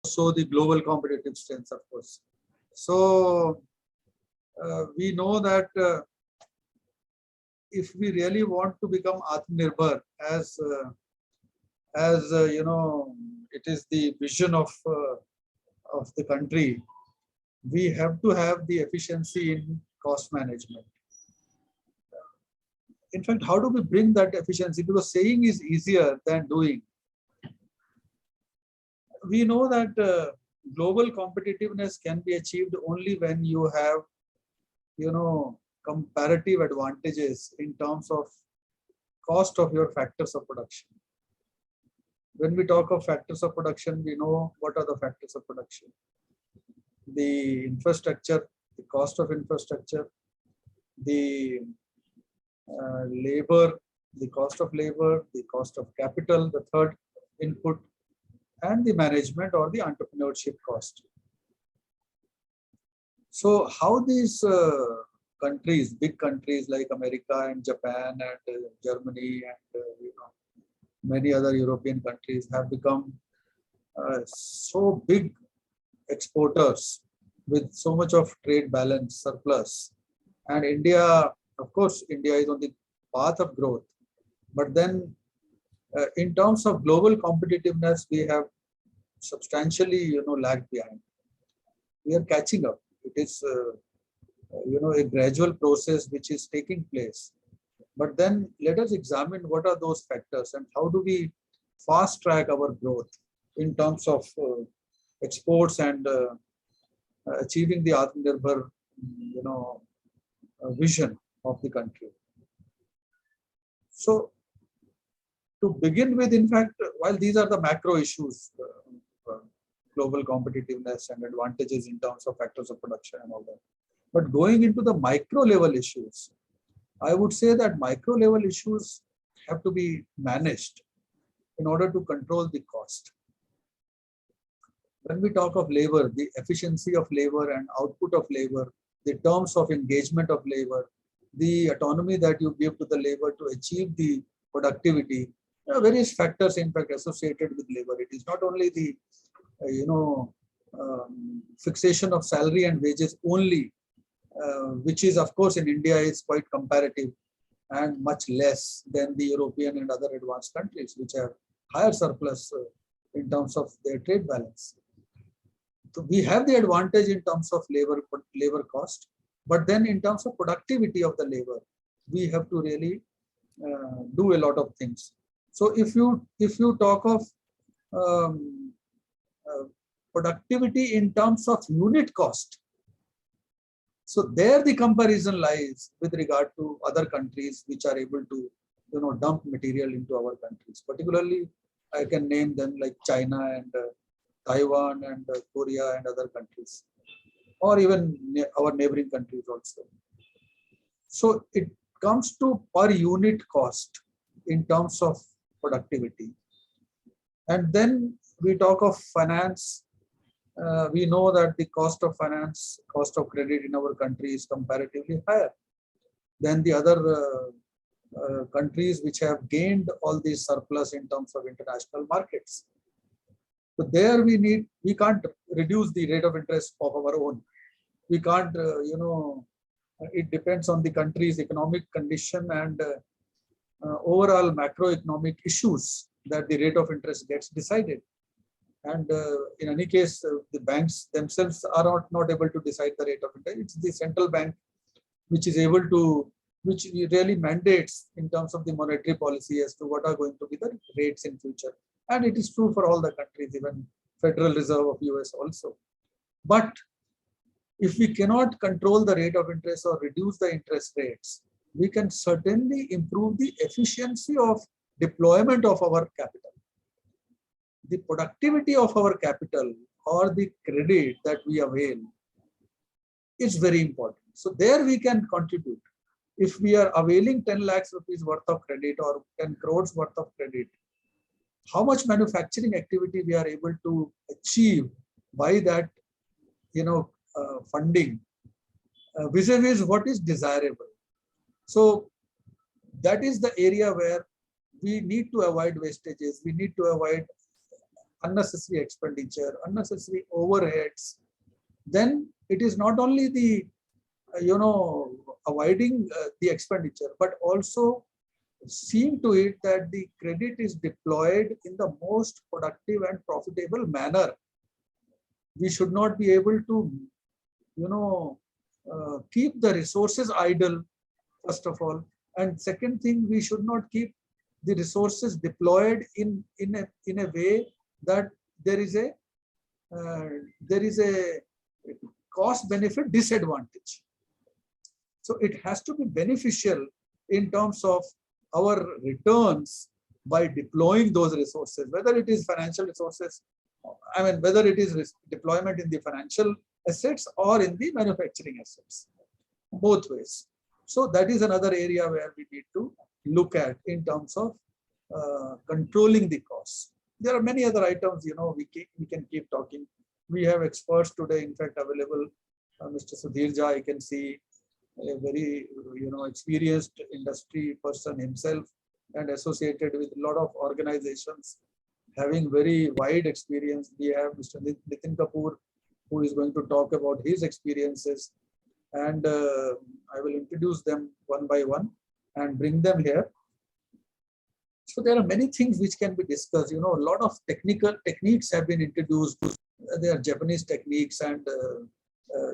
also the global competitive strengths, of course. So we know that if we really want to become Atmanirbhar, as you know, it is the vision of the country, we have to have the efficiency in cost management. In fact, how do we bring that efficiency? Because saying is easier than doing. We know that global competitiveness can be achieved only when you have, you know, comparative advantages in terms of cost of your factors of production. When we talk of factors of production, we know what are the factors of production. The infrastructure, the cost of infrastructure, the labor, the cost of labor, the cost of capital, the third input, and the management or the entrepreneurship cost. So how these countries, big countries like America and Japan and Germany and you know, many other European countries have become so big exporters with so much of trade balance surplus, and India, of course, India is on the path of growth, but then in terms of global competitiveness, we have substantially, you know, lagged behind. We are catching up. It is you know, a gradual process which is taking place. But then let us examine what are those factors and how do we fast track our growth in terms of exports and achieving the Atmanirbhar, you know, vision of the country. So to begin with, in fact, while these are the macro issues, global competitiveness and advantages in terms of factors of production and all that, but going into the micro level issues, I would say that micro level issues have to be managed in order to control the cost. When we talk of labor, the efficiency of labor and output of labor, the terms of engagement of labor, the autonomy that you give to the labor to achieve the productivity, there are various factors, in fact, associated with labor. It is not only the you know, fixation of salary and wages only, which is, of course, in India is quite comparative and much less than the European and other advanced countries, which have higher surplus in terms of their trade balance. So we have the advantage in terms of labor cost, but then in terms of productivity of the labor, we have to really do a lot of things. So if you talk of productivity in terms of unit cost, so there the comparison lies with regard to other countries which are able to, you know, dump material into our countries. Particularly, I can name them like China and Taiwan and Korea and other countries, or even our neighboring countries also. So it comes to per unit cost in terms of productivity. And then we talk of finance. We know that the cost of finance, cost of credit in our country is comparatively higher than the other countries which have gained all these surplus in terms of international markets. So there we can't reduce the rate of interest of our own. We can't, you know, it depends on the country's economic condition and overall macroeconomic issues that the rate of interest gets decided. And in any case, the banks themselves are not able to decide the rate of interest. It's the central bank which is able to, which really mandates in terms of the monetary policy as to what are going to be the rates in future. And it is true for all the countries, even Federal Reserve of US also. But if we cannot control the rate of interest or reduce the interest rates, we can certainly improve the efficiency of deployment of our capital. The productivity of our capital or the credit that we avail is very important. So there we can contribute. If we are availing 10 lakhs rupees worth of credit or 10 crores worth of credit, how much manufacturing activity we are able to achieve by that, you know, funding vis-a-vis what is desirable. So that is the area where we need to avoid wastages. We need to avoid unnecessary expenditure, unnecessary overheads, then it is not only the avoiding the expenditure, but also seeing to it that the credit is deployed in the most productive and profitable manner. We should not be able to, keep the resources idle, first of all. And second thing, we should not keep the resources deployed in a way that there is a cost benefit disadvantage. So it has to be beneficial in terms of our returns by deploying those resources, whether it is financial resources, whether it is deployment in the financial assets or in the manufacturing assets, both ways. So that is another area where we need to look at in terms of controlling the costs. There are many other items, we can keep talking. We have experts today, in fact, available. Mr. Sudhir Jha, I can see a very, experienced industry person himself and associated with a lot of organizations having very wide experience. We have Mr. Nitin Kapoor, who is going to talk about his experiences, and I will introduce them one by one and bring them here. So there are many things which can be discussed. A lot of technical techniques have been introduced. There are Japanese techniques and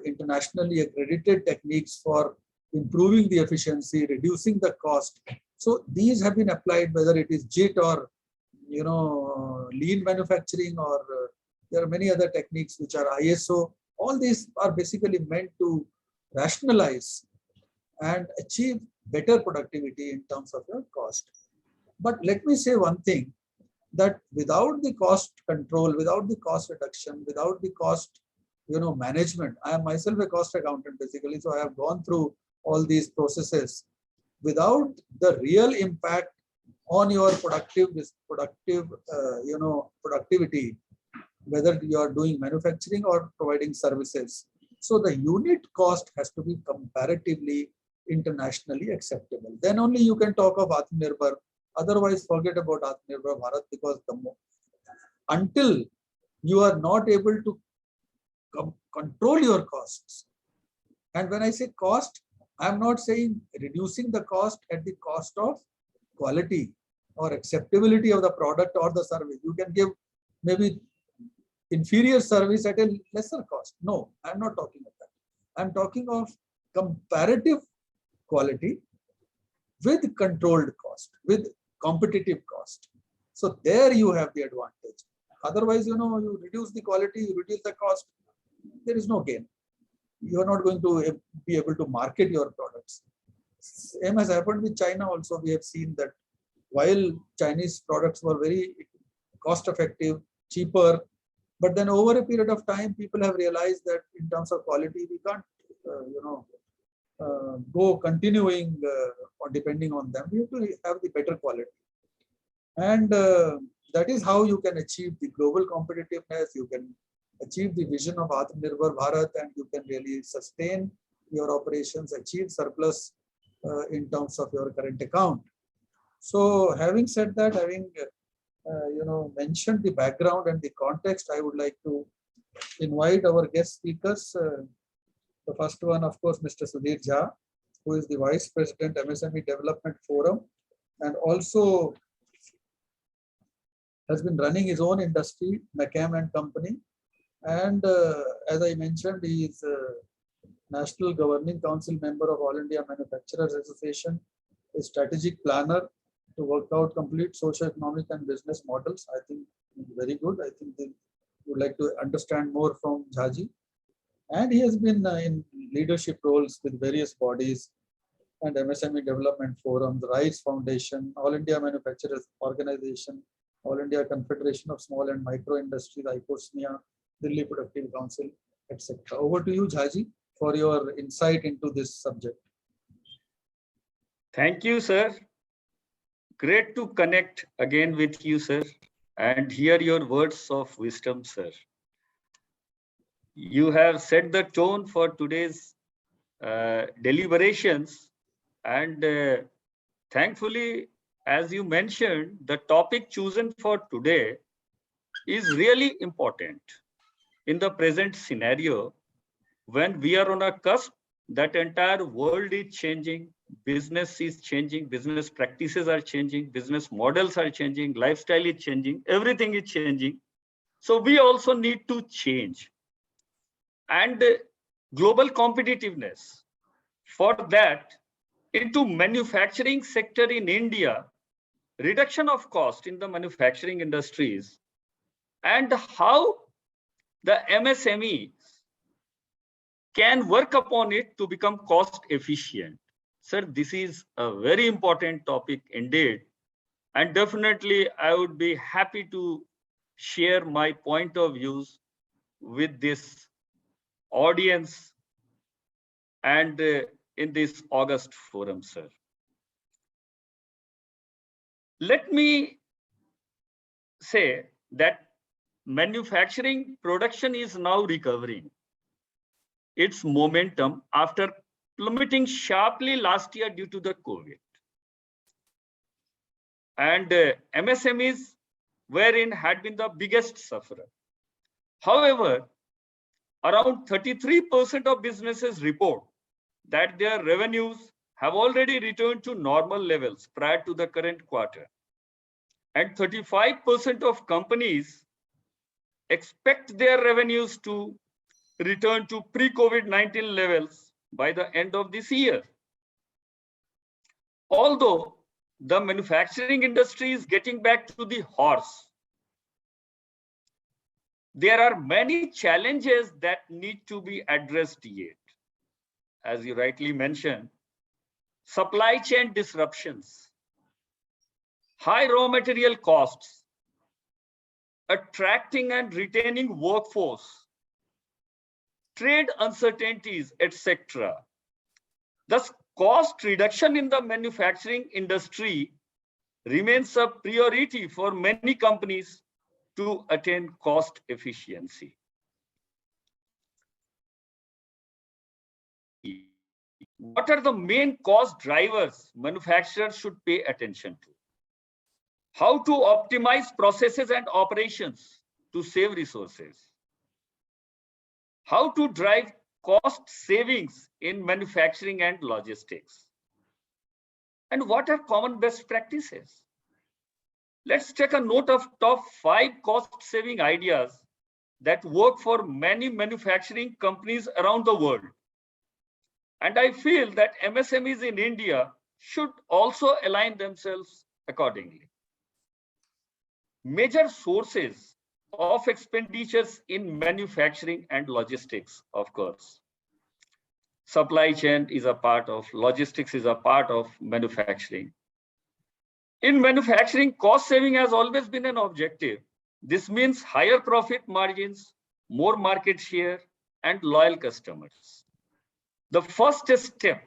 internationally accredited techniques for improving the efficiency, reducing the cost. So these have been applied, whether it is JIT or lean manufacturing, or there are many other techniques which are ISO. All these are basically meant to rationalize and achieve better productivity in terms of your cost. But let me say one thing, that without the cost control, without the cost reduction, without the cost management, I am myself a cost accountant basically, so I have gone through all these processes. Without the real impact on your productivity, whether you are doing manufacturing or providing services, so the unit cost has to be comparatively internationally acceptable. Then only you can talk of Atmanirbhar. Otherwise, forget about Atmanirbhar Bharat, because until you are not able to control your costs, and when I say cost, I am not saying reducing the cost at the cost of quality or acceptability of the product or the service. You can give maybe inferior service at a lesser cost. No, I'm not talking of that. I'm talking of comparative quality with controlled cost, with competitive cost. So there you have the advantage. Otherwise, you reduce the quality, you reduce the cost, there is no gain. You are not going to be able to market your products. Same has happened with China also. We have seen that while Chinese products were very cost effective, cheaper, but then over a period of time, people have realized that in terms of quality, we can't, go continuing or depending on them. We have to have the better quality. And that is how you can achieve the global competitiveness. You can achieve the vision of Atmanirbhar Bharat, and you can really sustain your operations, achieve surplus in terms of your current account. So having said that, having mentioned the background and the context, I would like to invite our guest speakers. The first one, of course, Mr. Sudhir Jha, who is the Vice President, MSME Development Forum, and also has been running his own industry, McCam and Company. And as I mentioned, he is National Governing Council member of All India Manufacturers Association, a strategic planner to work out complete socio-economic and business models. I think very good. I think they would like to understand more from Jhaji. And he has been in leadership roles with various bodies and MSME Development Forum, the RISE Foundation, All India Manufacturers Organization, All India Confederation of Small and Micro Industries, ICOSMIA, Delhi Productive Council, etc. Over to you, Jhaji, for your insight into this subject. Thank you, sir. Great to connect again with you, sir, and hear your words of wisdom, sir. You have set the tone for today's deliberations, and thankfully, as you mentioned, the topic chosen for today is really important in the present scenario when we are on a cusp that entire world is changing, business is changing, business practices are changing, business models are changing, lifestyle is changing, everything is changing. So we also need to change. And global competitiveness. For that, into manufacturing sector in India, reduction of cost in the manufacturing industries, and how the MSMEs can work upon it to become cost efficient. Sir, this is a very important topic indeed. And definitely, I would be happy to share my point of views with this audience and in this August forum, sir. Let me say that manufacturing production is now recovering its momentum after plummeting sharply last year due to the COVID. And MSMEs wherein had been the biggest sufferer. However, around 33% of businesses report that their revenues have already returned to normal levels prior to the current quarter. And 35% of companies expect their revenues to return to pre-COVID-19 levels by the end of this year. Although the manufacturing industry is getting back to the horse, there are many challenges that need to be addressed yet. As you rightly mentioned, supply chain disruptions, high raw material costs, attracting and retaining workforce, trade uncertainties, etc. Thus, cost reduction in the manufacturing industry remains a priority for many companies to attain cost efficiency. What are the main cost drivers manufacturers should pay attention to? How to optimize processes and operations to save resources? How to drive cost savings in manufacturing and logistics? And what are common best practices? Let's take a note of top 5 cost-saving ideas that work for many manufacturing companies around the world. And I feel that MSMEs in India should also align themselves accordingly. Major sources of expenditures in manufacturing and logistics, of course. Supply chain is a part of, logistics is a part of manufacturing. In manufacturing, cost saving has always been an objective. This means higher profit margins, more market share, and loyal customers. The first step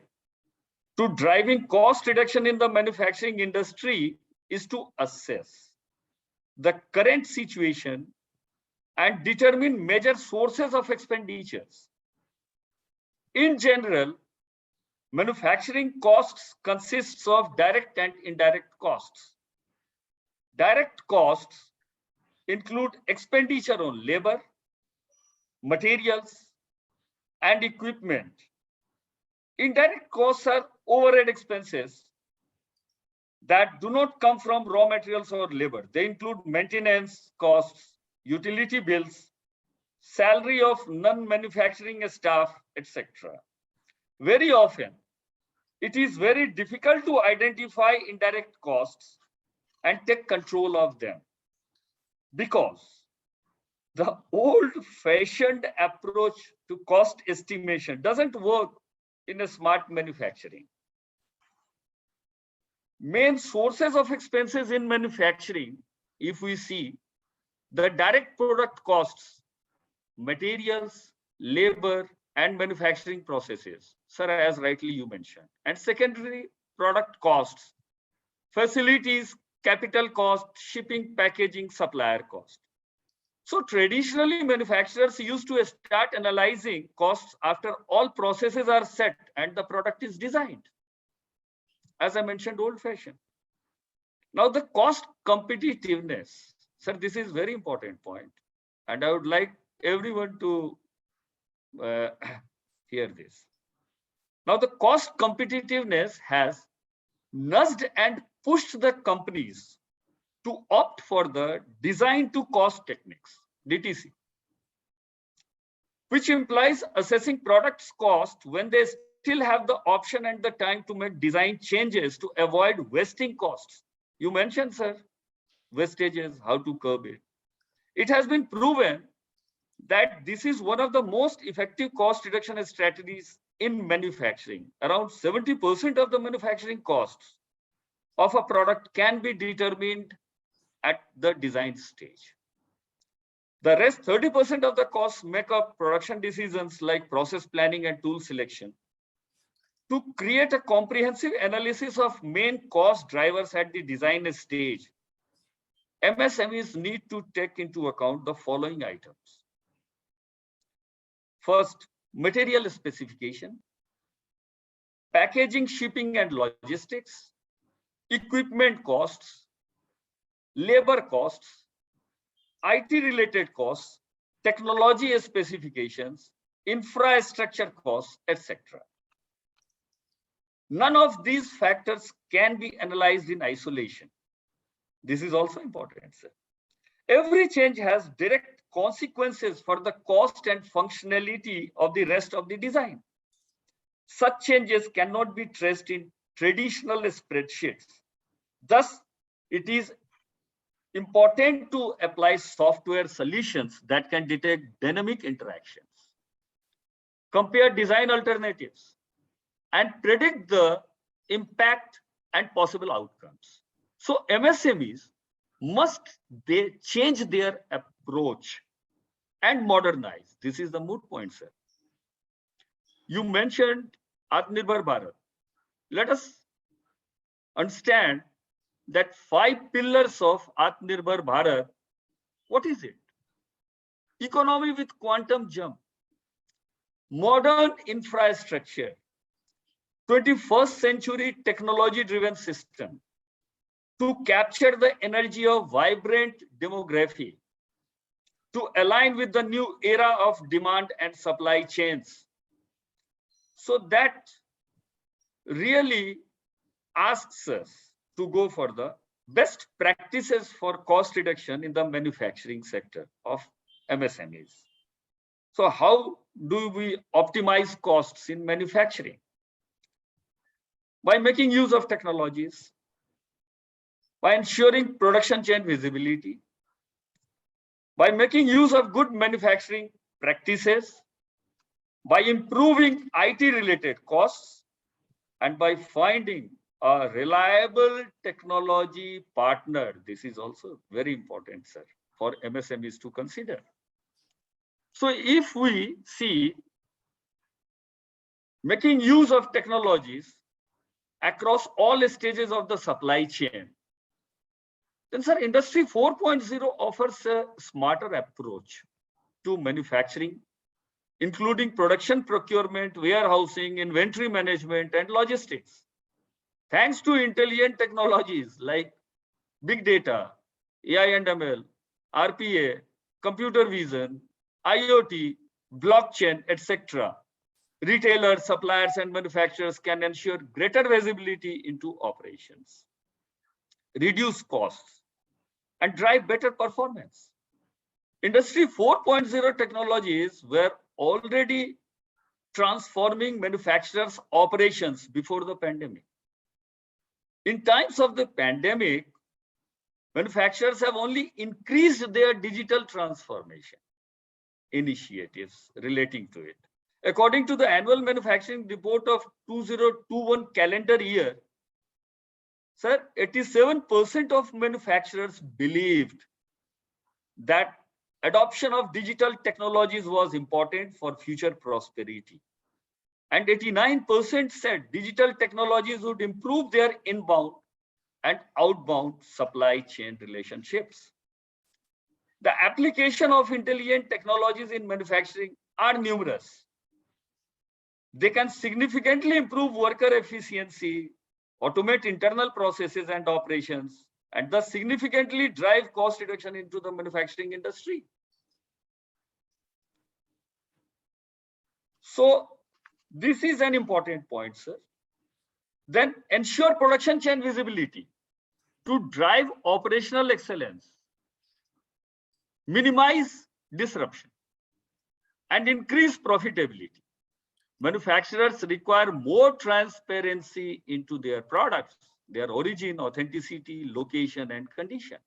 to driving cost reduction in the manufacturing industry is to assess the current situation and determine major sources of expenditures. In general, manufacturing costs consists of direct and indirect costs. Direct costs include expenditure on labor, materials, and equipment. Indirect costs are overhead expenses that do not come from raw materials or labor. They include maintenance costs, utility bills, salary of non-manufacturing staff, etc. Very often, it is very difficult to identify indirect costs and take control of them because the old-fashioned approach to cost estimation doesn't work in a smart manufacturing. Main sources of expenses in manufacturing, if we see, the direct product costs, materials, labor, and manufacturing processes, sir, as rightly you mentioned. And secondary product costs, facilities, capital cost, shipping, packaging, supplier cost. So traditionally, manufacturers used to start analyzing costs after all processes are set and the product is designed. As I mentioned, old-fashioned. Now the cost competitiveness. Sir, this is very important point, and I would like everyone to uh, hear this. Now, the cost competitiveness has nudged and pushed the companies to opt for the design to cost techniques, DTC, which implies assessing products cost when they still have the option and the time to make design changes to avoid wasting costs. You mentioned, sir, wastages, how to curb it. It has been proven that this is one of the most effective cost reduction strategies in manufacturing. Around 70% of the manufacturing costs of a product can be determined at the design stage. The rest 30% of the costs make up production decisions like process planning and tool selection. To create a comprehensive analysis of main cost drivers at the design stage, MSMEs need to take into account the following items. First, material specification, packaging, shipping and logistics, equipment costs, labor costs, IT-related costs, technology specifications, infrastructure costs, etc. None of these factors can be analyzed in isolation. This is also important, sir. Every change has direct consequences for the cost and functionality of the rest of the design. Such changes cannot be traced in traditional spreadsheets. Thus, it is important to apply software solutions that can detect dynamic interactions, compare design alternatives, and predict the impact and possible outcomes. So MSMEs must they change their approach and modernize. This is the moot point, sir. You mentioned Atmanirbhar Bharat. Let us understand that 5 pillars of Atmanirbhar Bharat. What is it? Economy with quantum jump, modern infrastructure, 21st century technology driven system to capture the energy of vibrant demography, to align with the new era of demand and supply chains. So that really asks us to go for the best practices for cost reduction in the manufacturing sector of MSMEs. So how do we optimize costs in manufacturing? By making use of technologies, by ensuring production chain visibility, by making use of good manufacturing practices, by improving IT-related costs, and by finding a reliable technology partner. This is also very important, sir, for MSMEs to consider. So if we see making use of technologies across all stages of the supply chain, then sir, Industry 4.0 offers a smarter approach to manufacturing, including production procurement, warehousing, inventory management, and logistics. Thanks to intelligent technologies like big data, AI and ML, RPA, computer vision, IoT, blockchain, etc., retailers, suppliers, and manufacturers can ensure greater visibility into operations, reduce costs, and drive better performance. Industry 4.0 technologies were already transforming manufacturers' operations before the pandemic. In times of the pandemic, manufacturers have only increased their digital transformation initiatives relating to it. According to the annual manufacturing report of 2021 calendar year, sir, 87% of manufacturers believed that adoption of digital technologies was important for future prosperity. And 89% said digital technologies would improve their inbound and outbound supply chain relationships. The application of intelligent technologies in manufacturing are numerous. They can significantly improve worker efficiency, automate internal processes and operations, and thus significantly drive cost reduction into the manufacturing industry. So this is an important point, sir. Then ensure production chain visibility to drive operational excellence, minimize disruption, and increase profitability. Manufacturers require more transparency into their products, their origin, authenticity, location, and condition,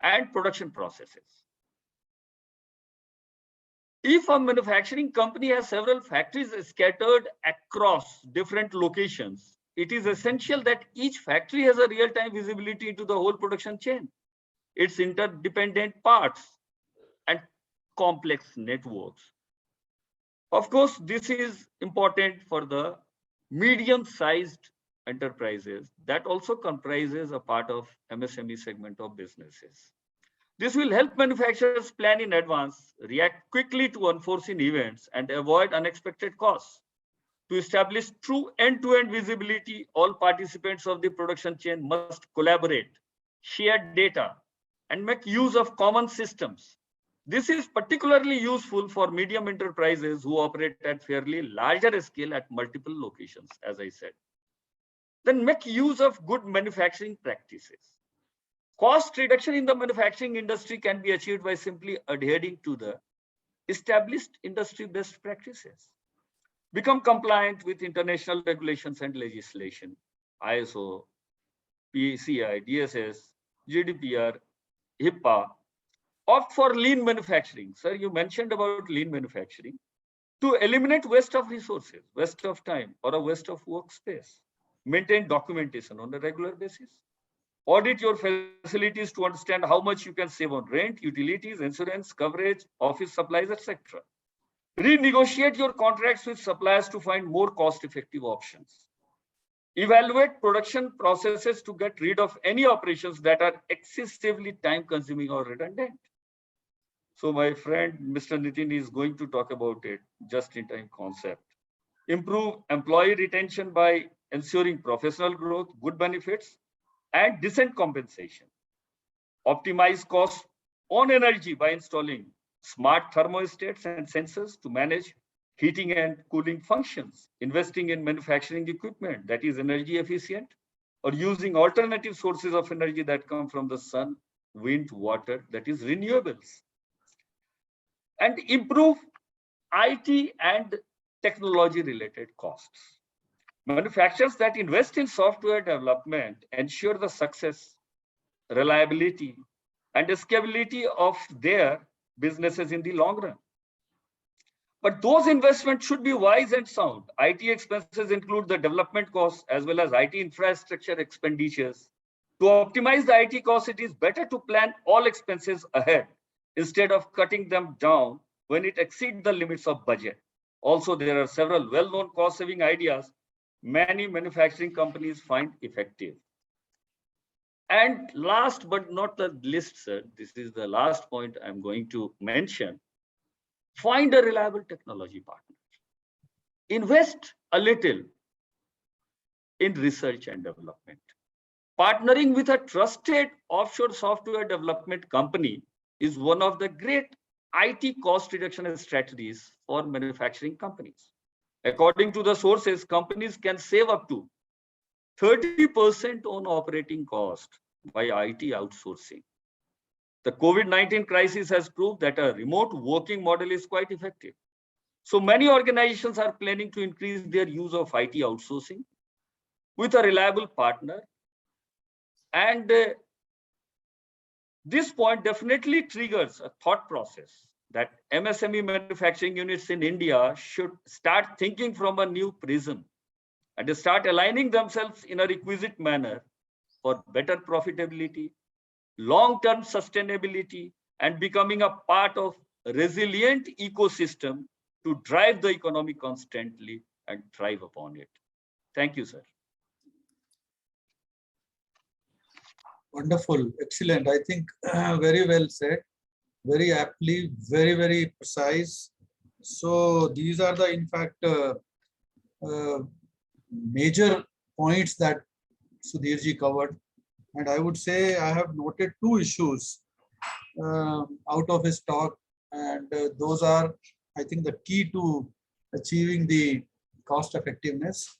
and production processes. If a manufacturing company has several factories scattered across different locations, it is essential that each factory has a real-time visibility into the whole production chain, its interdependent parts, and complex networks. Of course, this is important for the medium-sized enterprises that also comprises a part of MSME segment of businesses. This will help manufacturers plan in advance, react quickly to unforeseen events, and avoid unexpected costs. To establish true end-to-end visibility, all participants of the production chain must collaborate, share data, and make use of common systems. This is particularly useful for medium enterprises who operate at fairly larger scale at multiple locations, as I said. Then make use of good manufacturing practices. Cost reduction in the manufacturing industry can be achieved by simply adhering to the established industry best practices. Become compliant with international regulations and legislation, ISO, PCI, DSS, GDPR, HIPAA. Opt for lean manufacturing. Sir, you mentioned about lean manufacturing. To eliminate waste of resources, waste of time, or a waste of workspace. Maintain documentation on a regular basis. Audit your facilities to understand how much you can save on rent, utilities, insurance, coverage, office supplies, etc. Renegotiate your contracts with suppliers to find more cost-effective options. Evaluate production processes to get rid of any operations that are excessively time-consuming or redundant. So my friend, Mr. Nitin, is going to talk about it, just-in-time concept. Improve employee retention by ensuring professional growth, good benefits, and decent compensation. Optimize costs on energy by installing smart thermostats and sensors to manage heating and cooling functions, investing in manufacturing equipment that is energy efficient, or using alternative sources of energy that come from the sun, wind, water, that is renewables. And improve IT and technology related costs. Manufacturers that invest in software development ensure the success, reliability, and scalability of their businesses in the long run. But those investments should be wise and sound. IT expenses include the development costs as well as IT infrastructure expenditures. To optimize the IT costs, it is better to plan all expenses ahead instead of cutting them down when it exceeds the limits of budget. Also, there are several well-known cost-saving ideas many manufacturing companies find effective. And last but not the least, sir, this is the last point I'm going to mention. Find a reliable technology partner. Invest a little in research and development. Partnering with a trusted offshore software development company is one of the great IT cost reduction strategies for manufacturing companies. According to the sources, companies can save up to 30% on operating cost by IT outsourcing. The COVID-19 crisis has proved that a remote working model is quite effective. So many organizations are planning to increase their use of IT outsourcing with a reliable partner. And this point definitely triggers a thought process that MSME manufacturing units in India should start thinking from a new prism and start aligning themselves in a requisite manner for better profitability, long-term sustainability, and becoming a part of a resilient ecosystem to drive the economy constantly and thrive upon it. Thank you, sir. Wonderful, excellent. I think very well said, very aptly, very, very precise. So these are the, in fact, major points that Sudhirji covered. And I would say I have noted two issues out of his talk, and those are, I think, the key to achieving the cost effectiveness.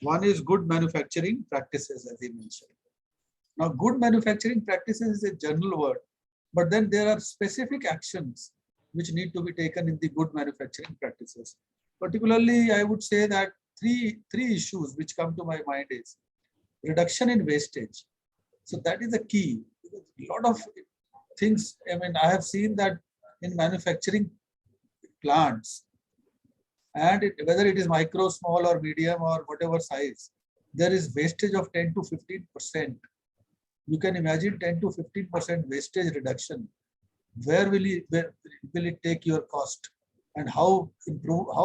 One is good manufacturing practices, as he mentioned. Now, good manufacturing practices is a general word, but then there are specific actions which need to be taken in the good manufacturing practices. Particularly, I would say that three issues which come to my mind is reduction in wastage. So that is the key. A lot of things, I mean, I have seen that in manufacturing plants, and whether it is micro, small, or medium, or whatever size, there is wastage of 10 to 15%. You can imagine 10 to 15% wastage reduction. Where will it take your cost, and how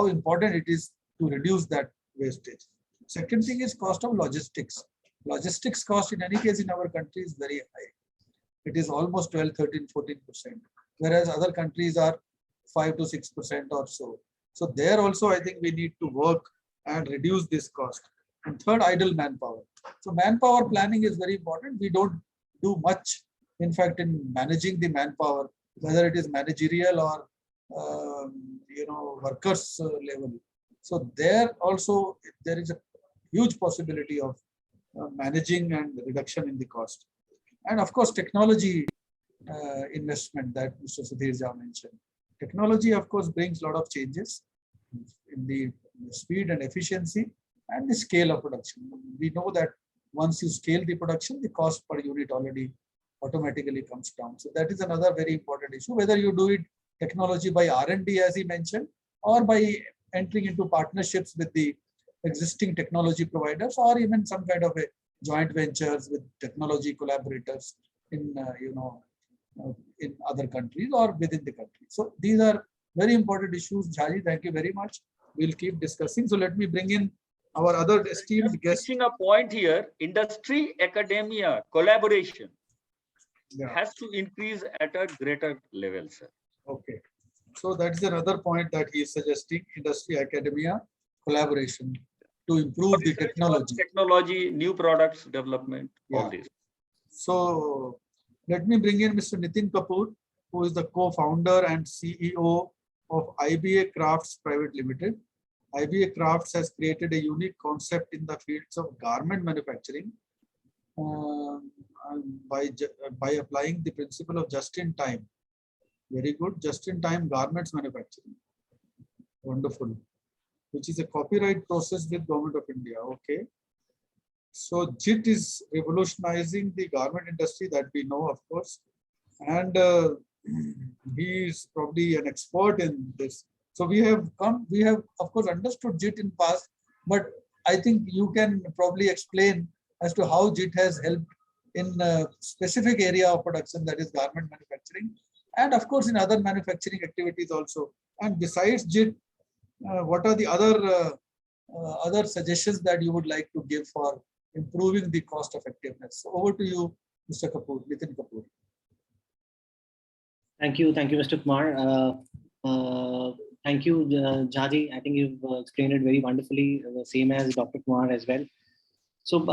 important it is to reduce that wastage? Second thing is cost of logistics. Logistics cost in any case in our country is very high. It is almost 12, 13, 14%, whereas other countries are 5 to 6% or so. So there also, I think we need to work and reduce this cost. And third, idle manpower. So manpower planning is very important. We don't do much, in fact, in managing the manpower, whether it is managerial or workers level. So there also there is a huge possibility of managing and reduction in the cost. And of course, technology investment that Mr. Sudhir Jha mentioned. Technology, of course, brings a lot of changes in the speed and efficiency and the scale of production. We know that once you scale the production, the cost per unit already automatically comes down. So that is another very important issue, whether you do it technology by R&D, as he mentioned, or by entering into partnerships with the existing technology providers, or even some kind of a joint ventures with technology collaborators in in other countries or within the country. So these are very important issues. Jhaji, thank you very much. We'll keep discussing. So let me bring in our other esteemed guest. Reaching a point here, industry academia collaboration has to increase at a greater level, sir. Okay. So that's another point that he is suggesting, industry academia collaboration to improve the technology. Technology, new products development, all this. So let me bring in Mr. Nitin Kapoor, who is the co-founder and CEO of IBA Crafts Private Limited. IBA Crafts has created a unique concept in the fields of garment manufacturing by applying the principle of just-in-time. Very good, just-in-time garments manufacturing. Wonderful. Which is a copyright process with Government of India. Okay. So JIT is revolutionizing the garment industry, that we know, of course, and he is probably an expert in this. So we have of course understood JIT in past, but I think you can probably explain as to how JIT has helped in a specific area of production, that is garment manufacturing, and of course in other manufacturing activities also. And besides JIT, what are the other suggestions that you would like to give for improving the cost effectiveness? So over to you, Mr. Kapoor, Nitin Kapoor. Thank you, Mr. Kumar. Thank you, Jhaji. I think you've explained it very wonderfully, same as Dr. Kumar as well. So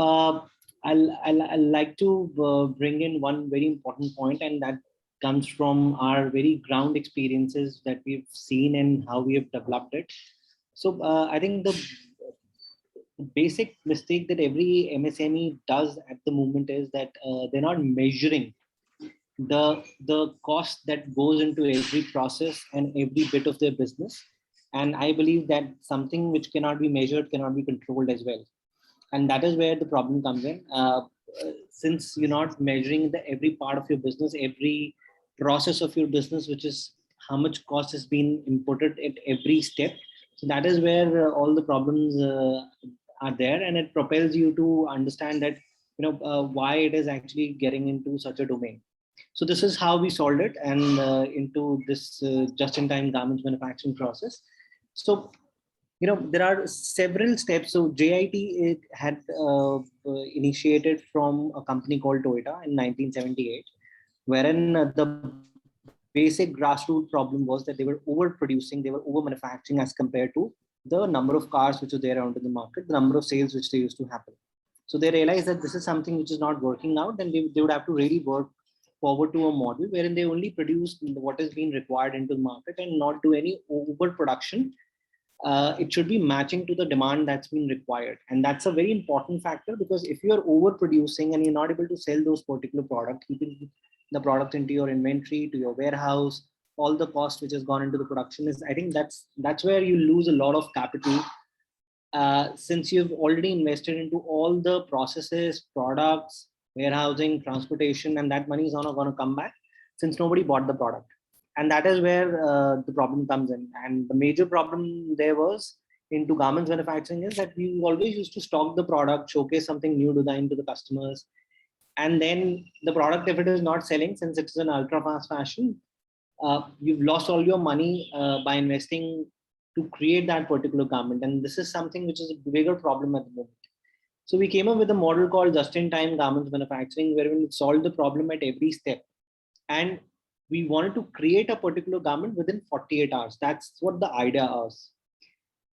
I'll like to bring in one very important point, and that comes from our very ground experiences that we've seen and how we have developed it. So I think the basic mistake that every MSME does at the moment is that they're not measuring the cost that goes into every process and every bit of their business. And I believe that something which cannot be measured cannot be controlled as well. And that is where the problem comes in. Since you're not measuring every part of your business, every process of your business, which is how much cost has been inputted at every step. So that is where all the problems are there, and it propels you to understand that why it is actually getting into such a domain. So this is how we solved it and into this just-in-time garments manufacturing process. So there are several steps. So JIT it had initiated from a company called Toyota in 1978, wherein the basic grassroots problem was that they were overproducing, they were over manufacturing as compared to the number of cars which were there out in the market, the number of sales which they used to happen. So they realized that this is something which is not working out, then they would have to really work forward to a model wherein they only produce what is being required into the market and not do any overproduction. It should be matching to the demand that's been required. And that's a very important factor, because if you're overproducing and you're not able to sell those particular products, keeping the product into your inventory, to your warehouse, all the cost which has gone into the production is, I think that's where you lose a lot of capital, since you've already invested into all the processes, products, warehousing, transportation, and that money is not going to come back since nobody bought the product. And that is where the problem comes in. And the major problem there was into garments manufacturing is that we always used to stock the product, showcase something new design to the customers. And then the product, if it is not selling, since it's an ultra fast fashion, you've lost all your money by investing to create that particular garment. And this is something which is a bigger problem at the moment. So we came up with a model called just-in-time garments manufacturing, where we solved the problem at every step. And we wanted to create a particular garment within 48 hours. That's what the idea was.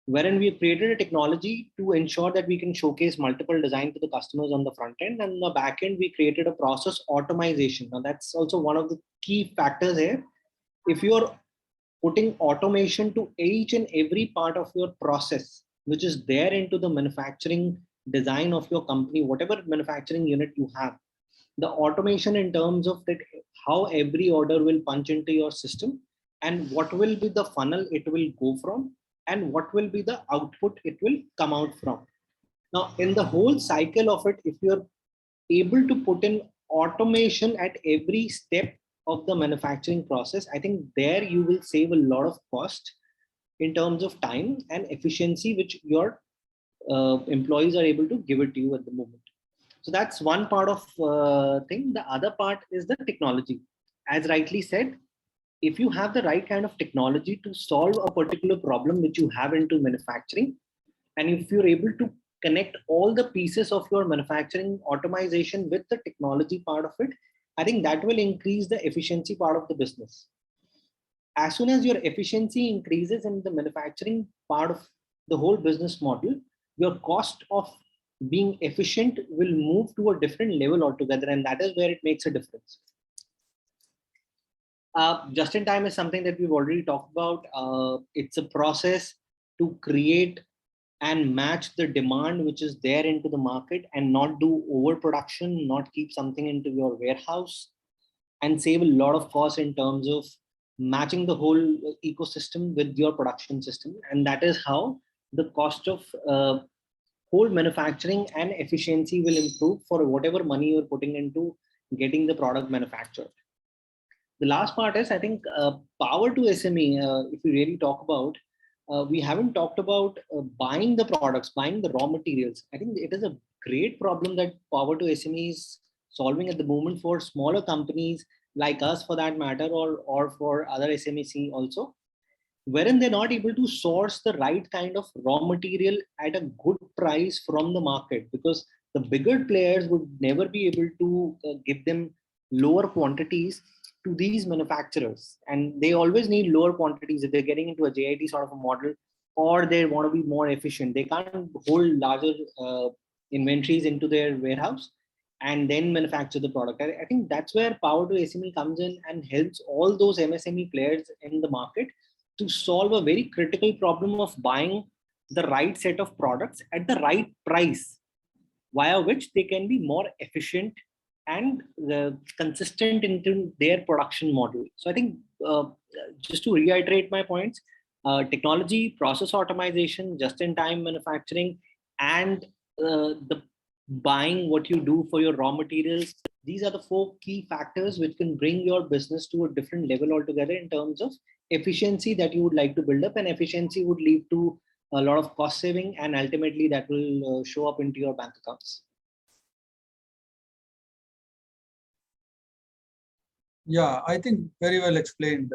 Wherein we created a technology to ensure that we can showcase multiple designs to the customers on the front end. And on the back end, we created a process automation. Now that's also one of the key factors here. If you're putting automation to each and every part of your process, which is there into the manufacturing design of your company, whatever manufacturing unit you have, the automation in terms of that, how every order will punch into your system and what will be the funnel it will go from and what will be the output it will come out from. Now, in the whole cycle of it, if you're able to put in automation at every step of the manufacturing process, I think there you will save a lot of cost in terms of time and efficiency, which your employees are able to give it to you at the moment. So that's one part of thing. The other part is the technology. As rightly said, if you have the right kind of technology to solve a particular problem which you have into manufacturing, and if you're able to connect all the pieces of your manufacturing automation with the technology part of it, I think that will increase the efficiency part of the business. As soon as your efficiency increases in the manufacturing part of the whole business model, your cost of being efficient will move to a different level altogether, and that is where it makes a difference. Just in time is something that we've already talked about. It's a process to create and match the demand which is there into the market and not do overproduction, not keep something into your warehouse, and save a lot of costs in terms of matching the whole ecosystem with your production system. And that is how the cost of whole manufacturing and efficiency will improve for whatever money you're putting into getting the product manufactured. The last part is, I think, power to SME, if we really talk about, we haven't talked about buying the products, buying the raw materials. I think it is a great problem that power to SME is solving at the moment for smaller companies like us, for that matter, or for other SMEs also, wherein they're not able to source the right kind of raw material at a good price from the market, because the bigger players would never be able to give them lower quantities to these manufacturers, and they always need lower quantities if they're getting into a JIT sort of a model, or they want to be more efficient. They can't hold larger inventories into their warehouse and then manufacture the product. I think that's where power to SME comes in and helps all those MSME players in the market to solve a very critical problem of buying the right set of products at the right price, via which they can be more efficient and consistent into their production model. So I think, just to reiterate my points, technology, process automation, just-in-time manufacturing, and the buying what you do for your raw materials, these are the 4 key factors which can bring your business to a different level altogether in terms of efficiency that you would like to build up, and efficiency would lead to a lot of cost saving, and ultimately that will show up into your bank accounts. Yeah, I think very well explained.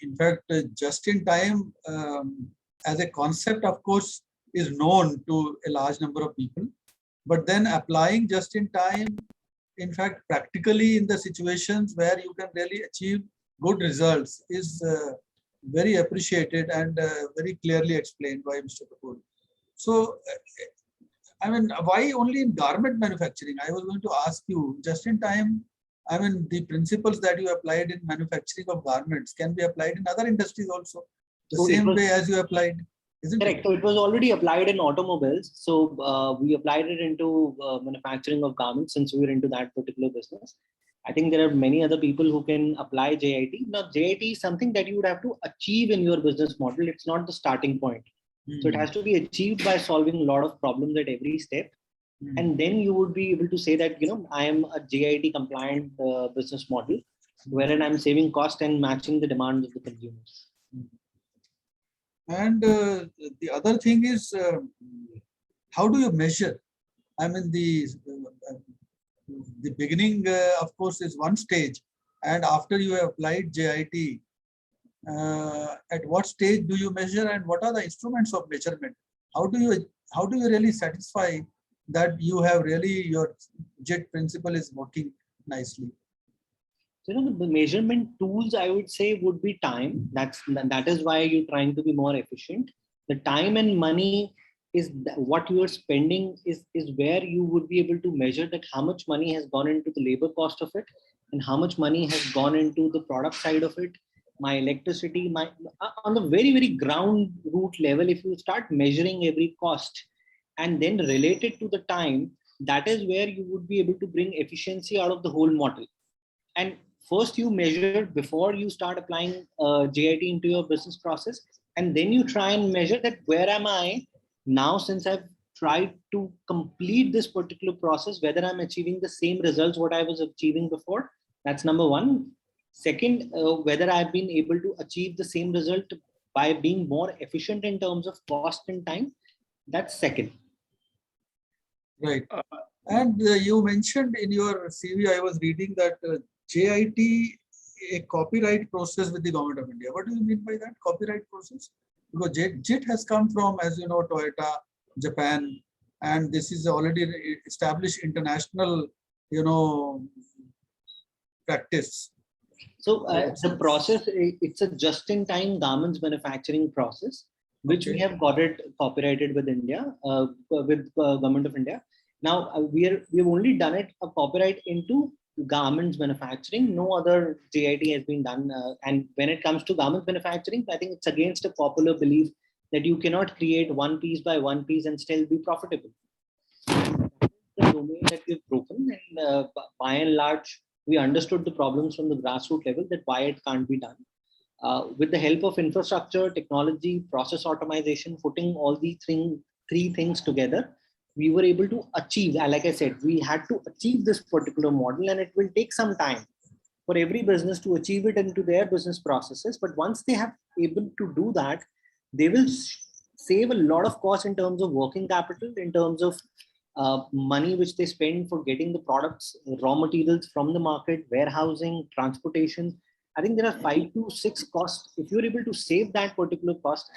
In fact, just in time as a concept, of course, is known to a large number of people, but then applying just in time, in fact, practically in the situations where you can really achieve good results is very appreciated and very clearly explained by Mr. Kapoor. So I mean, why only in garment manufacturing? I was going to ask you just in time. I mean, the principles that you applied in manufacturing of garments can be applied in other industries also, the So it same was way as you applied, isn't correct. it? So it was already applied in automobiles. So we applied it into manufacturing of garments since we were into that particular business. I think there are many other people who can apply JIT. Now, JIT is something that you would have to achieve in your business model. It's not the starting point. So it has to be achieved by solving a lot of problems at every step. And then you would be able to say that, I am a JIT compliant business model, wherein I'm saving cost and matching the demands of the consumers. And the other thing is, how do you measure? I mean, the beginning, of course, is one stage, and after you have applied JIT, at what stage do you measure, and what are the instruments of measurement? How do you really satisfy that you have really your JIT principle is working nicely? So, the measurement tools, I would say, would be time. That is why you're trying to be more efficient. The time and money is what you are spending is where you would be able to measure that how much money has gone into the labor cost of it and how much money has gone into the product side of it, my electricity, on the very, very ground root level. If you start measuring every cost and then relate it to the time, that is where you would be able to bring efficiency out of the whole model. And first you measure before you start applying JIT into your business process, and then you try and measure that where am I now, since I've tried to complete this particular process, whether I'm achieving the same results what I was achieving before. That's number one. Second, whether I've been able to achieve the same result by being more efficient in terms of cost and time. That's second. Right. And you mentioned in your CV, I was reading that JIT, a copyright process with the government of India. What do you mean by that copyright process? Because JIT has come from, as you know, Toyota, Japan, and this is already established international, practice. So the process, it's a just-in-time garments manufacturing process, which we have got it copyrighted with India, with Government of India. Now we've only done it a copyright into garments manufacturing. No other JIT has been done. And when it comes to garments manufacturing, I think it's against a popular belief that you cannot create one piece by one piece and still be profitable. The domain that we've broken, and by and large, we understood the problems from the grassroots level, that why it can't be done. With the help of infrastructure, technology, process automation, putting all these three things together, we were able to achieve, like I said, we had to achieve this particular model, and it will take some time for every business to achieve it into their business processes. But once they have able to do that, they will save a lot of costs in terms of working capital, in terms of money which they spend for getting the products, raw materials from the market, warehousing, transportation. I think there are 5 to 6 costs. If you're able to save that particular cost,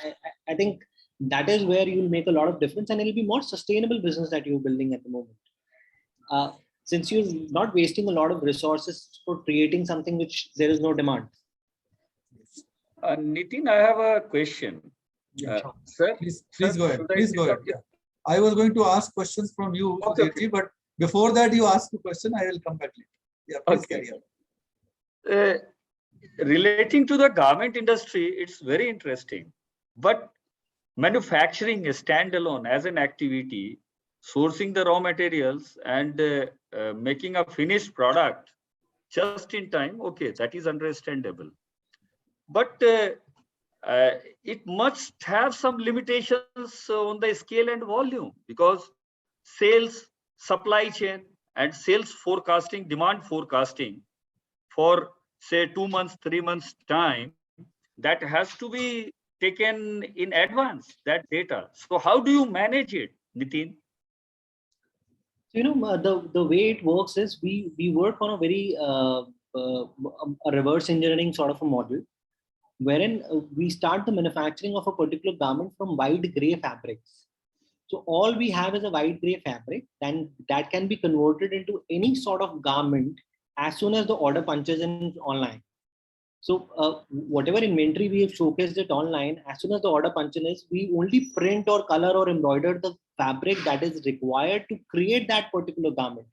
I think that is where you'll make a lot of difference, and it'll be more sustainable business that you're building at the moment. Since you're not wasting a lot of resources for creating something which there is no demand. Nitin, I have a question. Sure. Sir, please go ahead. Please go ahead. Yeah. I was going to ask questions from you, okay. But before that you ask the question, I will come back later. Yeah, please carry on. Relating to the garment industry, it's very interesting. But manufacturing is standalone as an activity, sourcing the raw materials and making a finished product just in time, okay, that is understandable. But it must have some limitations on the scale and volume, because sales, supply chain, and sales forecasting, demand forecasting for say 2 months, 3 months time, that has to be taken in advance, that data. So how do you manage it, Nitin? The way it works is we work on a very a reverse engineering sort of a model, wherein we start the manufacturing of a particular garment from white gray fabrics. So all we have is a white gray fabric, and that can be converted into any sort of garment as soon as the order punches in online. So whatever inventory we have showcased it online, as soon as the order punches in, we only print or color or embroider the fabric that is required to create that particular garment.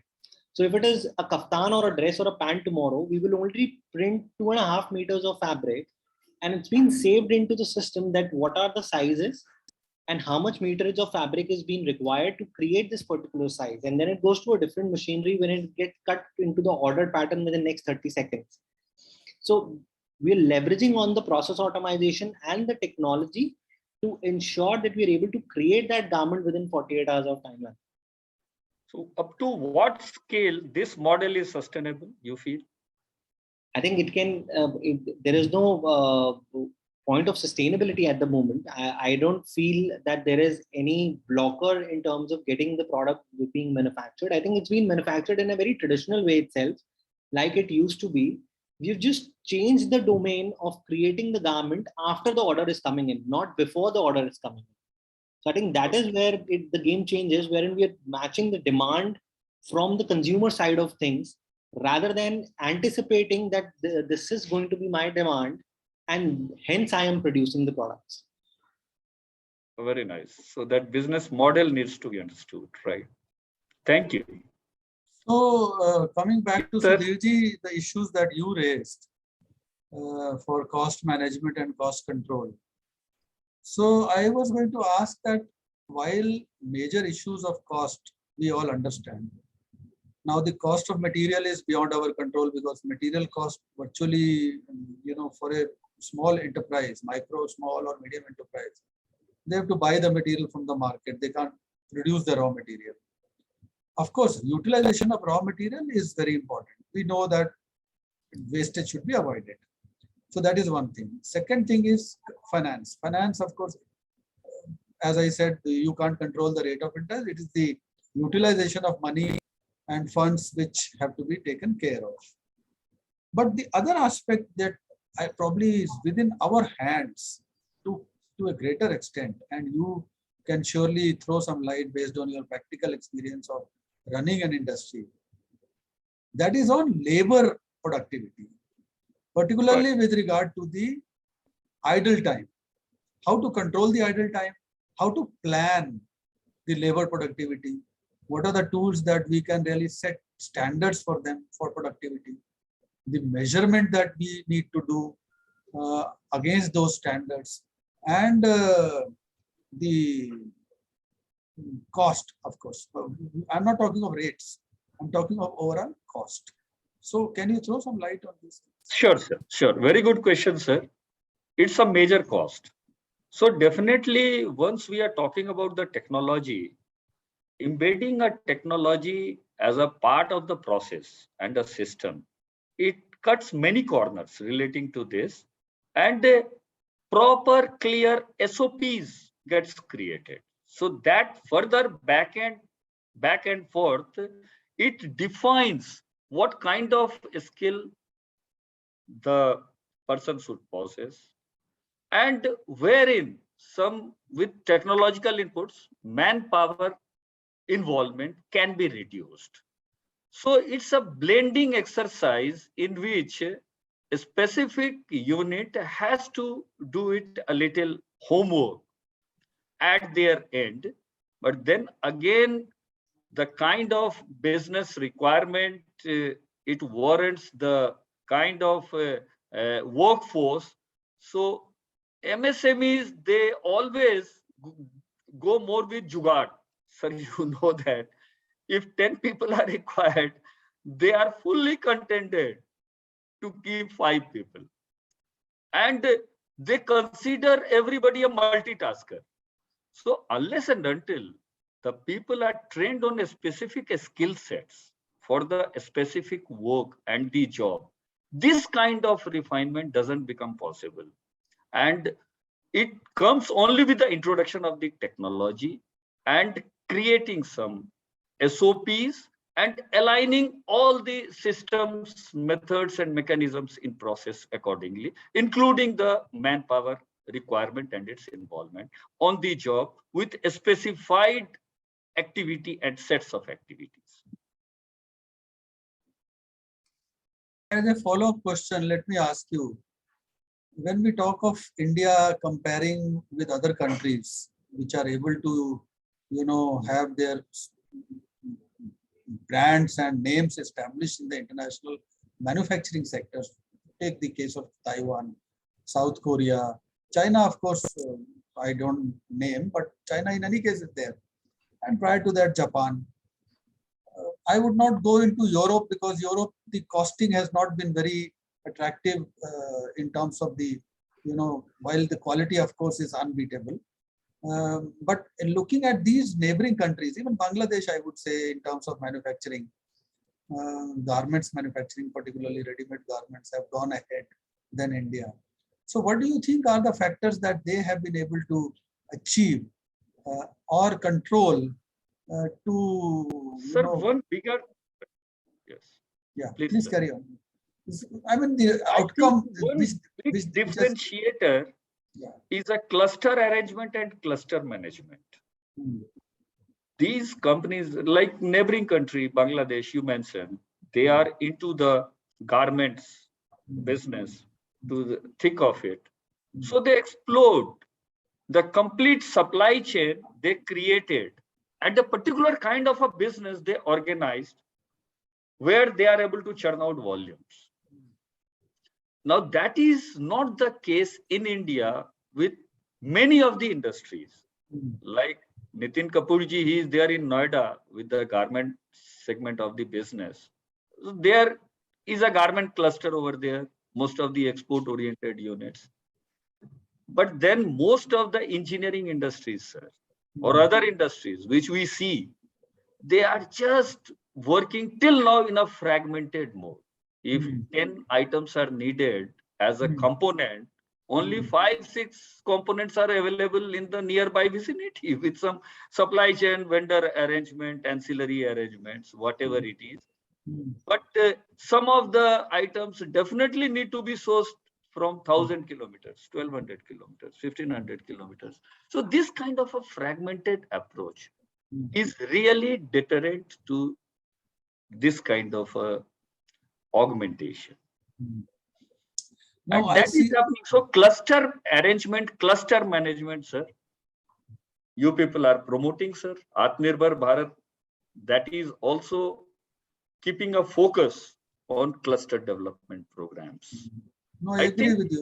So if it is a kaftan or a dress or a pant tomorrow, we will only print 2.5 meters of fabric, and it's been saved into the system that what are the sizes and how much meterage of fabric is being required to create this particular size. And then it goes to a different machinery when it gets cut into the ordered pattern within the next 30 seconds. So we're leveraging on the process automation and the technology to ensure that we're able to create that garment within 48 hours of timeline. So up to what scale this model is sustainable, you feel? I think it can, there is no point of sustainability at the moment. I don't feel that there is any blocker in terms of getting the product being manufactured. I think it's been manufactured in a very traditional way itself, like it used to be. We've just changed the domain of creating the garment after the order is coming in, not before the order is coming in. So I think that is where the game changes, wherein we are matching the demand from the consumer side of things, rather than anticipating that this is going to be my demand and hence I am producing the products. Very nice. So that business model needs to be understood, right? Thank you. So coming back to Sir. Sudhirji, the issues that you raised for cost management and cost control. So I was going to ask that while major issues of cost, we all understand. Now the cost of material is beyond our control, because material cost virtually, for a small enterprise, micro, small or medium enterprise, they have to buy the material from the market. They can't produce the raw material. Of course, utilization of raw material is very important. We know that wastage should be avoided. So that is one thing. Second thing is finance. Finance, of course, as I said, you can't control the rate of interest. It is the utilization of money and funds which have to be taken care of. But the other aspect that probably is within our hands to a greater extent, and you can surely throw some light based on your practical experience of running an industry, that is on labor productivity, particularly with regard to the idle time. How to control the idle time, how to plan the labor productivity, what are the tools that we can really set standards for them for productivity, the measurement that we need to do against those standards, and the cost, of course. I'm not talking of rates, I'm talking of overall cost. So can you throw some light on this? Sure, sir. Sure. Very good question, sir. It's a major cost. So definitely, once we are talking about the technology, embedding a technology as a part of the process and a system, it cuts many corners relating to this, and a proper clear SOPs gets created. So that further back and forth, it defines what kind of skill the person should possess, and wherein some with technological inputs, manpower involvement can be reduced. So it's a blending exercise in which a specific unit has to do it a little homework at their end, but then again, the kind of business requirement, it warrants the kind of workforce. So MSMEs, they always go more with jugaad. Sir, you know that if 10 people are required, they are fully contented to keep 5 people. And they consider everybody a multitasker. So unless and until the people are trained on a specific skill sets for the specific work and the job, this kind of refinement doesn't become possible. And it comes only with the introduction of the technology and creating some SOPs and aligning all the systems, methods, and mechanisms in process accordingly, including the manpower requirement and its involvement on the job with a specified activity and sets of activities. As a follow-up question, let me ask you, when we talk of India comparing with other countries which are able to have their brands and names established in the international manufacturing sectors. Take the case of Taiwan, South Korea, China, of course, I don't name, but China in any case is there. And prior to that, Japan. I would not go into Europe because Europe, the costing has not been very attractive in terms of the, while the quality, of course, is unbeatable. But in looking at these neighboring countries, even Bangladesh, I would say, in terms of manufacturing, garments manufacturing, particularly ready-made garments, have gone ahead than India. So what do you think are the factors that they have been able to achieve or control to, Sir, one bigger, yes, yeah, please, please sir. carry on. I mean, the I outcome, think one which big has, differentiator yeah. is a cluster arrangement and cluster management. These companies, like neighboring country, Bangladesh, you mentioned, they are into the garments business to the thick of it. So they explode the complete supply chain they created and the particular kind of a business they organized where they are able to churn out volumes. Now that is not the case in India with many of the industries. Like Nitin Kapoorji, he is there in Noida with the garment segment of the business. So there is a garment cluster over there, most of the export oriented units. But then most of the engineering industries, sir, or other industries which we see, they are just working till now in a fragmented mode. If 10 items are needed as a component, only 5-6 components are available in the nearby vicinity with some supply chain vendor arrangement, ancillary arrangements, whatever it is. But some of the items definitely need to be sourced from 1,000 kilometers, 1,200 kilometers, 1,500 kilometers. So this kind of a fragmented approach is really deterrent to this kind of augmentation. No, And I that is see. happening. So cluster arrangement, cluster management, sir. You people are promoting, sir. Atmanirbhar Bharat, that is also keeping a focus on cluster development programs. No, I I agree think with you.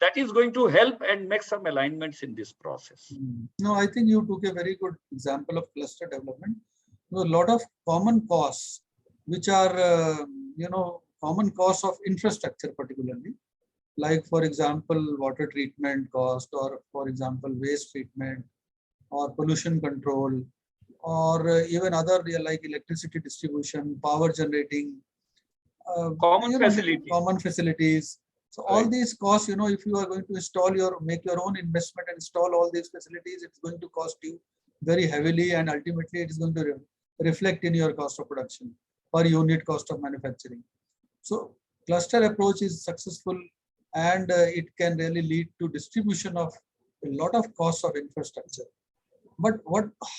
that is going to help and make some alignments in this process. No, I think you took a very good example of cluster development. A lot of common costs, which are common costs of infrastructure, particularly, like for example, water treatment cost, or for example, waste treatment, or pollution control, or even other like electricity distribution, power generating, common facilities. So all these costs, if you are going to make your own investment and install all these facilities, it's going to cost you very heavily, and ultimately it is going to reflect in your cost of production per unit cost of manufacturing. So cluster approach is successful, and it can really lead to distribution of a lot of costs of infrastructure. But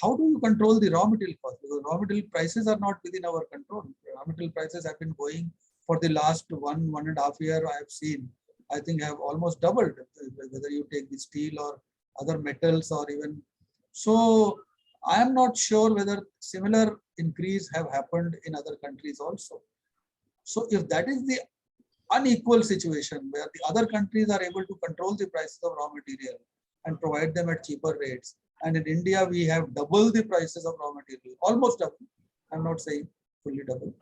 how do you control the raw material cost? Because raw material prices are not within our control. Raw material prices have been going for the last 1.5 years. I have seen, I think, have almost doubled, whether you take the steel or other metals or even. So I am not sure whether similar increase have happened in other countries also. So if that is the unequal situation where the other countries are able to control the prices of raw material and provide them at cheaper rates, and in India we have double the prices of raw material, almost double. I'm not saying fully double.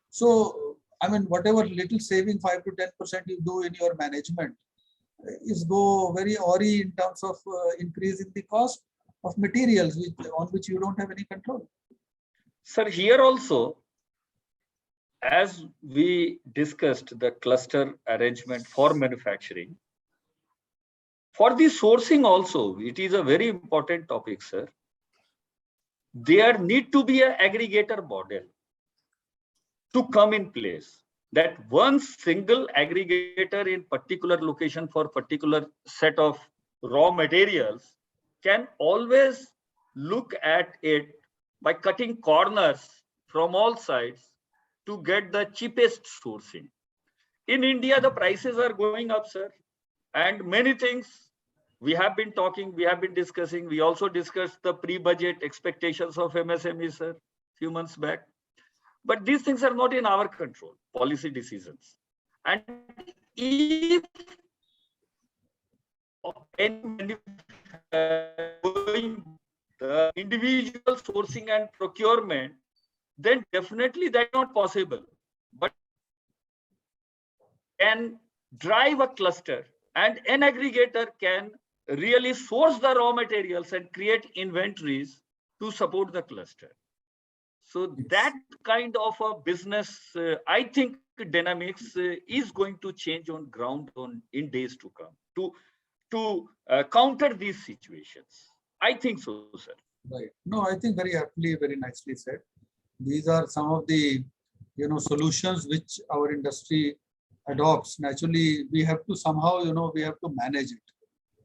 So I mean, whatever little saving 5 to 10% you do in your management is go very awry in terms of increase in the cost of materials on which you don't have any control. Sir, here also, as we discussed the cluster arrangement for manufacturing, for the sourcing also, it is a very important topic, sir. There need to be an aggregator model to come in place, that one single aggregator in particular location for particular set of raw materials can always look at it by cutting corners from all sides to get the cheapest sourcing. In India, the prices are going up, sir, and many things we have been talking, we have been discussing, we also discussed the pre-budget expectations of MSME, sir, few months back. But these things are not in our control, policy decisions. And if any the individual sourcing and procurement, then definitely that's not possible. But can drive a cluster, and an aggregator can really source the raw materials and create inventories to support the cluster. So that kind of a business, I think dynamics is going to change on ground in days to come to counter these situations. I think so, sir. Right. No, I think very aptly, very nicely said. These are some of the solutions which our industry adopts. Naturally, we have to somehow we have to manage it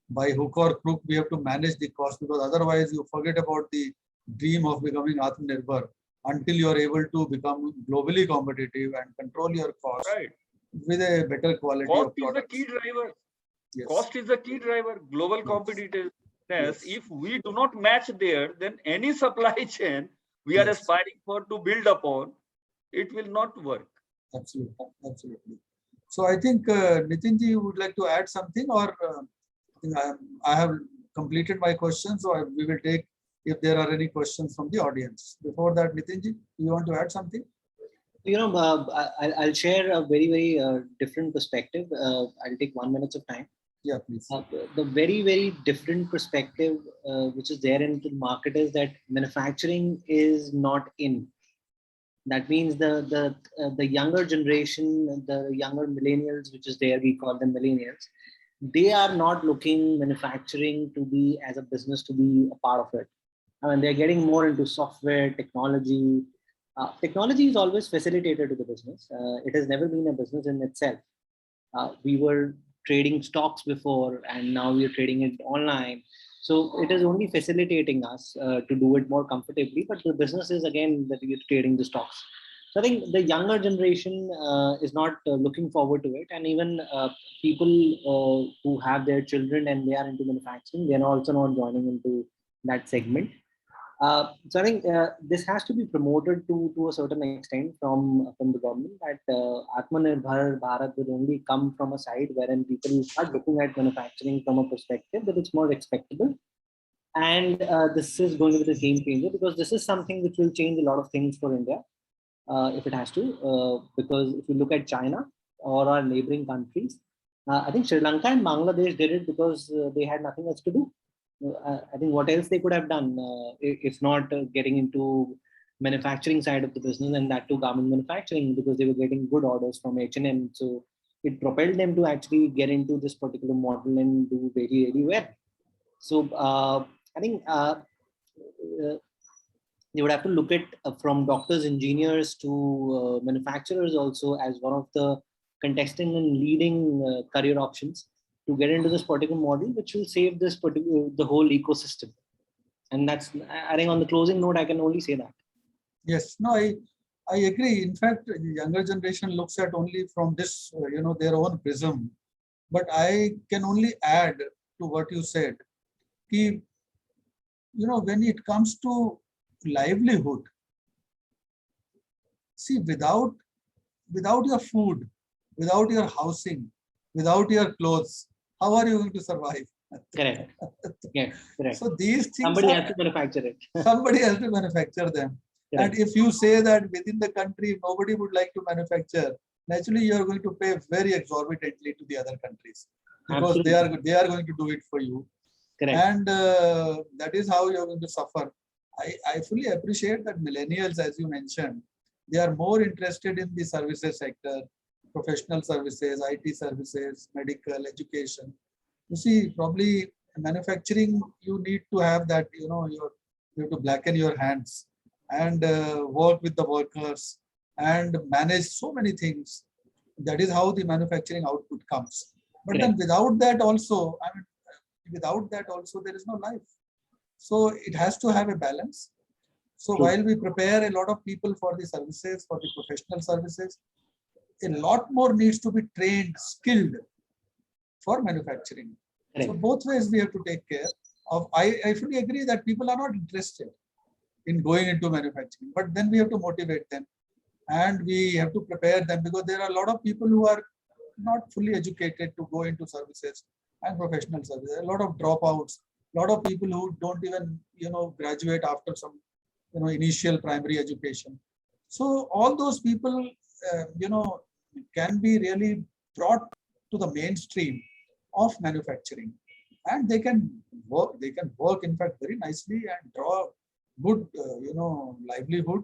by hook or crook. We have to manage the cost, because otherwise you forget about the dream of becoming Atmanirbhar until you are able to become globally competitive and control your cost Right. with a better quality Cost of is the products. key driver. Yes. Cost is the key driver. Global Yes. competitiveness. Yes. If we do not match there, then any supply chain we are Yes. aspiring for to build upon, it will not work. Absolutely. Absolutely. So I think Nitinji, you would like to add something, or I think I have completed my questions, so we will take if there are any questions from the audience. Before that, Nitinji, you want to add something? I'll share a very different perspective. I'll take 1 minute of time. Yeah, please. The very different perspective which is there in the market is that manufacturing is not in. That means the younger generation, the younger millennials, which is there, we call them millennials, they are not looking manufacturing to be as a business, to be a part of it. I mean, they're getting more into software, technology. Technology is always facilitated to the business. It has never been a business in itself. We were trading stocks before, and now we're trading it online. So it is only facilitating us to do it more comfortably, but the business is again that we're trading the stocks. So I think the younger generation is not looking forward to it, and even people who have their children and they are into manufacturing, they're also not joining into that segment. So I think this has to be promoted to a certain extent from the government, that Atmanirbhar Bharat will only come from a side wherein people start looking at manufacturing from a perspective that it's more respectable. And this is going to be the game changer, because this is something which will change a lot of things for India if it has to. Because if you look at China or our neighboring countries, I think Sri Lanka and Bangladesh did it because they had nothing else to do. I think what else they could have done if not getting into manufacturing side of the business, and that too garment manufacturing, because they were getting good orders from H&M. So it propelled them to actually get into this particular model and do very well. So I think you would have to look at from doctors, engineers to manufacturers also as one of the contesting and leading career options to get into this particular model, which will save this particular the whole ecosystem. And that's, I think, on the closing note, I can only say that. Yes, no, I agree. In fact, the younger generation looks at only from this, their own prism. But I can only add to what you said. When it comes to livelihood, see, without your food, without your housing, without your clothes, how are you going to survive? Correct. Yeah, correct. So these things somebody has to manufacture it. Somebody has to manufacture them. Correct. And if you say that within the country nobody would like to manufacture, naturally you are going to pay very exorbitantly to the other countries, because they are going to do it for you. Correct. And that is how you are going to suffer. I fully appreciate that millennials, as you mentioned, they are more interested in the services sector, professional services, IT services, medical, education. You see, probably manufacturing, you need to have that, you have to blacken your hands and work with the workers and manage so many things. That is how the manufacturing output comes. But then without that also, there is no life. So it has to have a balance. So while we prepare a lot of people for the services, for the professional services, a lot more needs to be trained, skilled for manufacturing. So both ways we have to take care of. I fully agree that people are not interested in going into manufacturing, but then we have to motivate them and we have to prepare them, because there are a lot of people who are not fully educated to go into services and professional services. A lot of dropouts, a lot of people who don't even, graduate after some, initial primary education. So all those people, can be really brought to the mainstream of manufacturing, and they can work in fact very nicely and draw good, livelihood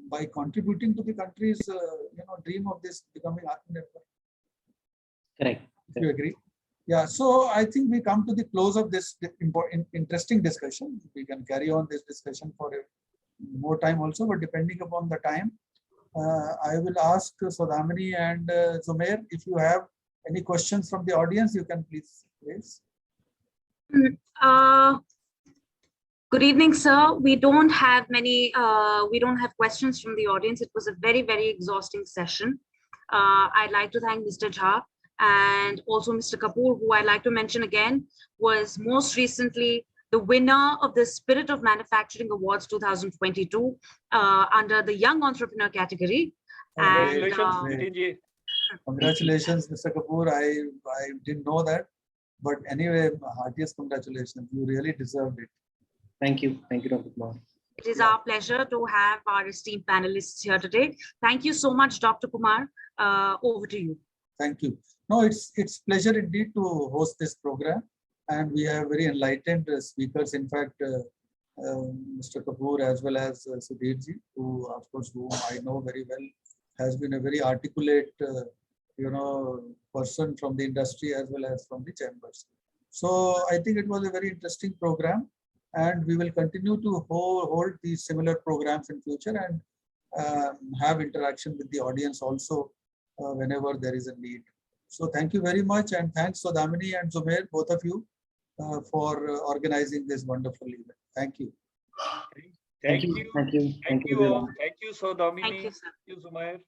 by contributing to the country's, dream of this becoming Atmanirbhar. Correct. If you agree. Yeah, so I think we come to the close of this important, interesting discussion. We can carry on this discussion for more time also, but depending upon the time, I will ask Sodhamini and Zumair, if you have any questions from the audience, you can please raise. Good evening, sir. We don't have questions from the audience. It was a very, very exhausting session. I'd like to thank Mr. Jha and also Mr. Kapoor, who I'd like to mention again, was most recently the winner of the Spirit of Manufacturing Awards 2022 under the Young Entrepreneur category. Congratulations, And, Nitin ji. Congratulations, Mr. Kapoor. I didn't know that. But anyway, heartiest congratulations. You really deserved it. Thank you. Thank you, Dr. Kumar. it is our pleasure to have our esteemed panelists here today. Thank you so much, Dr. Kumar. Over to you. Thank you. No, it's pleasure indeed to host this program, and we have very enlightened speakers. In fact, Mr. Kapoor as well as Sudhir ji, who of course whom I know very well, has been a very articulate, person from the industry as well as from the chambers. So I think it was a very interesting program, and we will continue to hold these similar programs in future and have interaction with the audience also whenever there is a need. So thank you very much, and thanks Sodhamini and Zumair, both of you, for organizing this wonderful event. Thank you. Thank you. Thank you. Thank you all. Thank you, Sodhamini. Thank you, sir. Thank you, Zumair.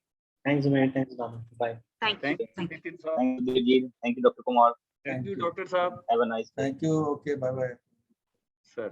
Thanks, Zumair. Thanks, Dhamma. Bye. Thank you. Thank you, Thank you. Nitin sir. Thank you, Ji. Thank you, Dr. Kumar. Thank Thank you, you. Dr. Saab. Have a nice day. Thank you. Okay, bye-bye. Sir.